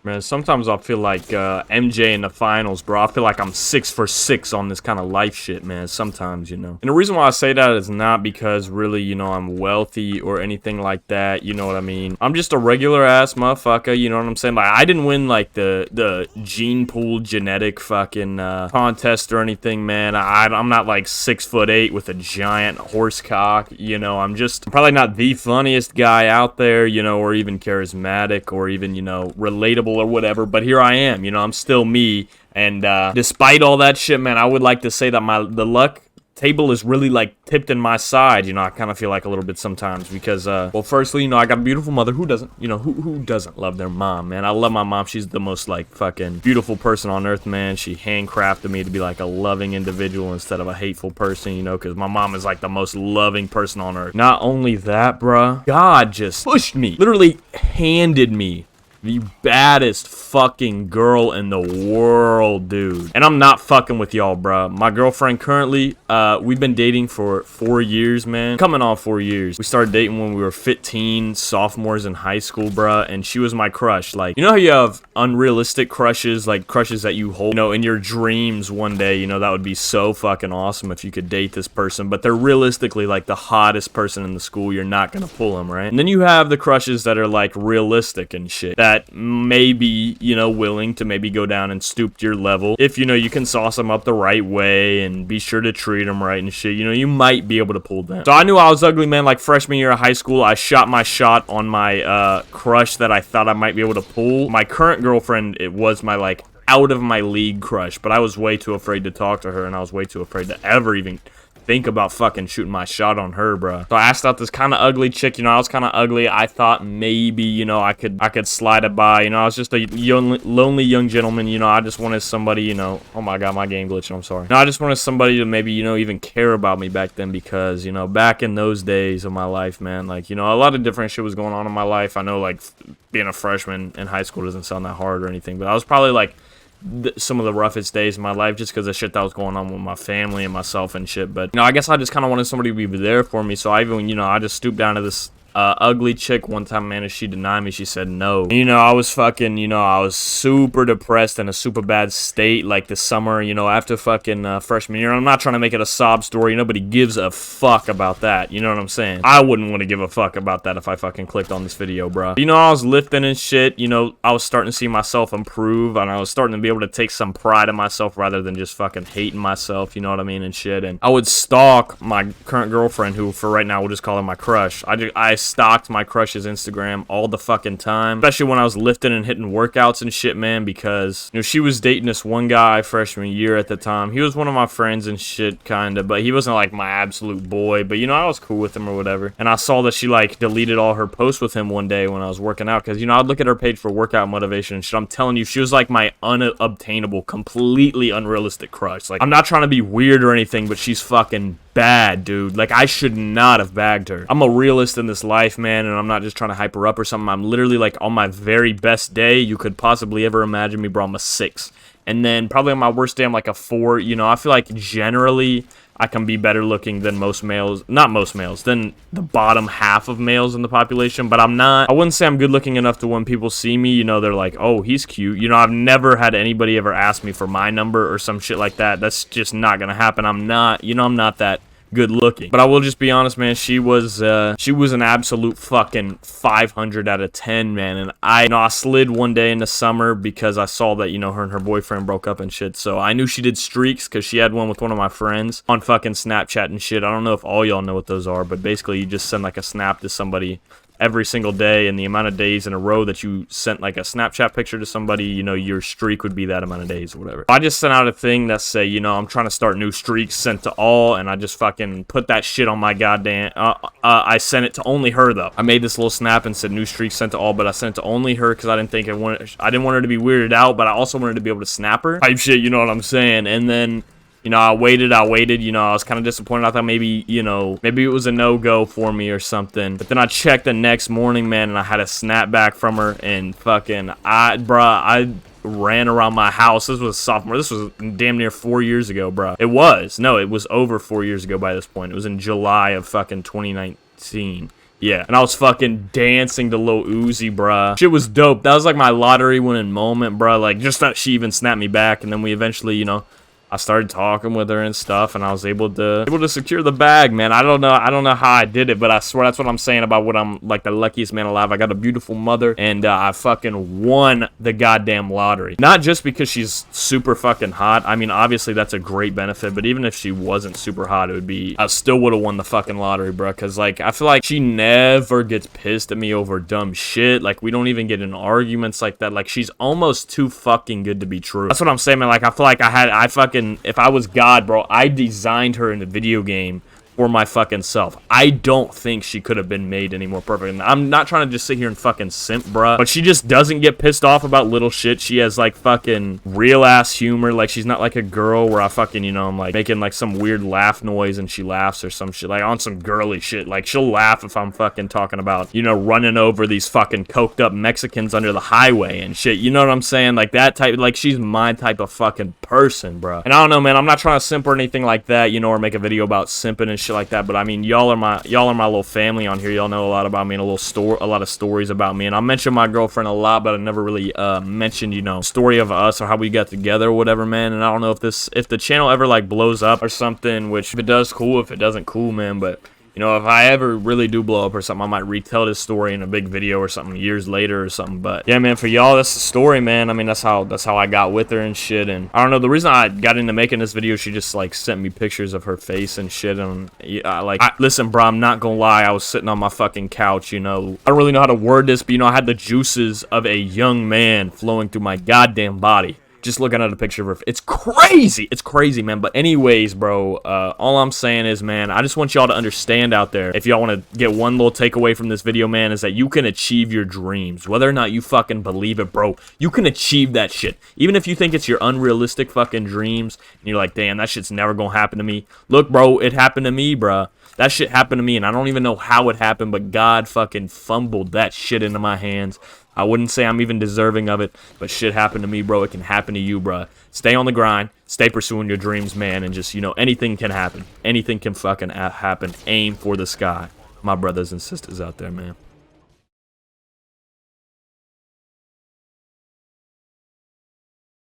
Man, sometimes I feel like MJ in the finals, bro. I feel like I'm 6 for 6 on this kind of life shit, man. Sometimes, you know. And the reason why I say that is not because really, you know, I'm wealthy or anything like that. You know what I mean? I'm just a regular ass motherfucker. You know what I'm saying? Like, I didn't win like the gene pool genetic fucking contest or anything, man. I'm not like 6'8" with a giant horse cock. You know, I'm probably not the funniest guy out there, you know, or even charismatic or even, you know, relatable or whatever, but here I am, you know, I'm still me, and despite all that shit, man, I would like to say that the luck table is really like tipped in my side. You know, I kind of feel like a little bit sometimes because well, firstly, you know, I got a beautiful mother. Who doesn't, you know, who doesn't love their mom, man? I love my mom. She's the most like fucking beautiful person on earth, man. She handcrafted me to be like a loving individual instead of a hateful person, you know, because my mom is like the most loving person on earth. Not only that, bruh, God just pushed me, literally handed me the baddest fucking girl in the world, dude. And I'm not fucking with y'all, bruh. My girlfriend currently, we've been dating for 4 years, man. Coming on 4 years. We started dating when we were 15, sophomores in high school, bruh. And she was my crush. Like, you know how you have unrealistic crushes, like crushes that you hold, you know, in your dreams one day, you know, that would be so fucking awesome if you could date this person. But they're realistically like the hottest person in the school. You're not gonna pull them, right? And then you have the crushes that are like realistic and shit. That may be, you know, willing to maybe go down and stoop to your level. If, you know, you can sauce them up the right way and be sure to treat them right and shit, you know, you might be able to pull them. So I knew I was ugly, man, like freshman year of high school. I shot my shot on my crush that I thought I might be able to pull. My current girlfriend, it was my like out of my league crush, but I was way too afraid to talk to her, and I was way too afraid to ever even think about fucking shooting my shot on her, bro. So I asked out this kind of ugly chick, you know, I was kind of ugly. I thought maybe, you know, I could slide it by, you know, I was just a lonely young gentleman, you know, I just wanted somebody, you know, oh my god, my game glitching, I'm sorry. No, I just wanted somebody to maybe, you know, even care about me back then, because, you know, back in those days of my life, man, like, you know, a lot of different shit was going on in my life. I know, like, being a freshman in high school doesn't sound that hard or anything, but I was probably, like, some of the roughest days of my life just because of shit that was going on with my family and myself and shit. But, you know, I guess I just kind of wanted somebody to be there for me. So I even, you know, I just stooped down to this ugly chick one time, man, and she denied me. She said no. And, you know, I was fucking, you know, I was super depressed in a super bad state, like the summer, you know, after fucking freshman year. I'm not trying to make it a sob story. Nobody gives a fuck about that. You know what I'm saying? I wouldn't want to give a fuck about that if I fucking clicked on this video, bro. You know, I was lifting and shit. You know, I was starting to see myself improve, and I was starting to be able to take some pride in myself rather than just fucking hating myself, you know what I mean, and shit. And I would stalk my current girlfriend, who for right now we'll just call her my crush. I stalked my crush's Instagram all the fucking time, especially when I was lifting and hitting workouts and shit, man, because, you know, she was dating this one guy freshman year at the time. He was one of my friends and shit, kinda, but he wasn't like my absolute boy, but, you know, I was cool with him or whatever. And I saw that she like deleted all her posts with him one day when I was working out, because, you know, I'd look at her page for workout motivation and shit. I'm telling you, she was like my unobtainable, completely unrealistic crush. Like, I'm not trying to be weird or anything, but she's fucking bad, dude. Like, I should not have bagged her. I'm a realist in this life, man, and I'm not just trying to hype her up or something. I'm literally, like, on my very best day you could possibly ever imagine me, bro, I'm a 6. And then probably on my worst day, I'm like a 4. You know, I feel like generally I can be better looking than most males. Not most males, than the bottom half of males in the population. But I'm not, I wouldn't say I'm good looking enough to when people see me, you know, they're like, oh, he's cute. You know, I've never had anybody ever ask me for my number or some shit like that. That's just not gonna happen. I'm not, you know, I'm not that good looking. But I will just be honest, man, she was an absolute fucking 500 out of 10, man. And I slid one day in the summer because I saw that, you know, her and her boyfriend broke up and shit. So I knew she did streaks because she had one with one of my friends on fucking Snapchat and shit. I don't know if all y'all know what those are, but basically you just send like a snap to somebody every single day, and the amount of days in a row that you sent like a Snapchat picture to somebody, you know, your streak would be that amount of days or whatever. I just sent out a thing that say, you know, I'm trying to start new streaks, sent to all, and I just fucking put that shit on my goddamn, I sent it to only her, though. I made this little snap and said new streaks sent to all, but I sent it to only her because I didn't want her to be weirded out, but I also wanted to be able to snap her type shit, you know what I'm saying? And then, you know, I waited, you know, I was kind of disappointed. I thought maybe, you know, maybe it was a no-go for me or something. But then I checked the next morning, man, and I had a snapback from her, and fucking, I ran around my house. This was sophomore. This was damn near 4 years ago, bruh. It was over 4 years ago by this point. It was in July of fucking 2019. Yeah, and I was fucking dancing to Lil Uzi, bruh. Shit was dope. That was like my lottery winning moment, bruh. Like, just that she even snapped me back, and then we eventually, you know, I started talking with her and stuff, and I was able to secure the bag, man. I don't know how I did it, but I swear that's what I'm saying about what I'm like the luckiest man alive. I got a beautiful mother, and I fucking won the goddamn lottery. Not just because she's super fucking hot. I mean, obviously that's a great benefit, but even if she wasn't super hot, I still would have won the fucking lottery, bro. Cause like I feel like she never gets pissed at me over dumb shit. Like we don't even get in arguments like that. Like she's almost too fucking good to be true. That's what I'm saying, man. Like I feel like if I was God, bro, I designed her in the video game for my fucking self. I don't think she could have been made any more perfect. And I'm not trying to just sit here and fucking simp, bruh, but she just doesn't get pissed off about little shit. She has like fucking real ass humor. Like she's not like a girl where I fucking, you know, I'm like making like some weird laugh noise and she laughs or some shit, like on some girly shit. Like she'll laugh if I'm fucking talking about, you know, running over these fucking coked up Mexicans under the highway and shit. You know what I'm saying? Like that type, like she's my type of fucking person, bruh. And I don't know, man, I'm not trying to simp or anything like that, you know, or make a video about simping and shit like that, but I mean, y'all are my little family on here. Y'all know a lot about me and a lot of stories about me, and I mention my girlfriend a lot, but I never really mentioned, you know, story of us or how we got together or whatever, man. And I don't know if the channel ever like blows up or something, which if it does, cool. If it doesn't, cool, man. But you know, if I ever really do blow up or something, I might retell this story in a big video or something years later or something. But yeah, man, for y'all, that's the story, man. I mean, that's how I got with her and shit. And I don't know, the reason I got into making this video, she just like sent me pictures of her face and shit. And listen, bro, I'm not gonna lie, I was sitting on my fucking couch, you know. I don't really know how to word this, but you know, I had the juices of a young man flowing through my goddamn body. Just looking at a picture of her. It's crazy, man. But anyways, bro, all I'm saying is, man, I just want y'all to understand out there, if y'all want to get one little takeaway from this video, man, is that you can achieve your dreams. Whether or not you fucking believe it, bro, you can achieve that shit. Even if you think it's your unrealistic fucking dreams, and you're like, damn, that shit's never gonna happen to me. Look, bro, it happened to me, bro. That shit happened to me, and I don't even know how it happened, but God fucking fumbled that shit into my hands. I wouldn't say I'm even deserving of it, but shit happened to me, bro. It can happen to you, bro. Stay on the grind. Stay pursuing your dreams, man, and just, you know, anything can happen. Anything can fucking happen. Aim for the sky. My brothers and sisters out there, man.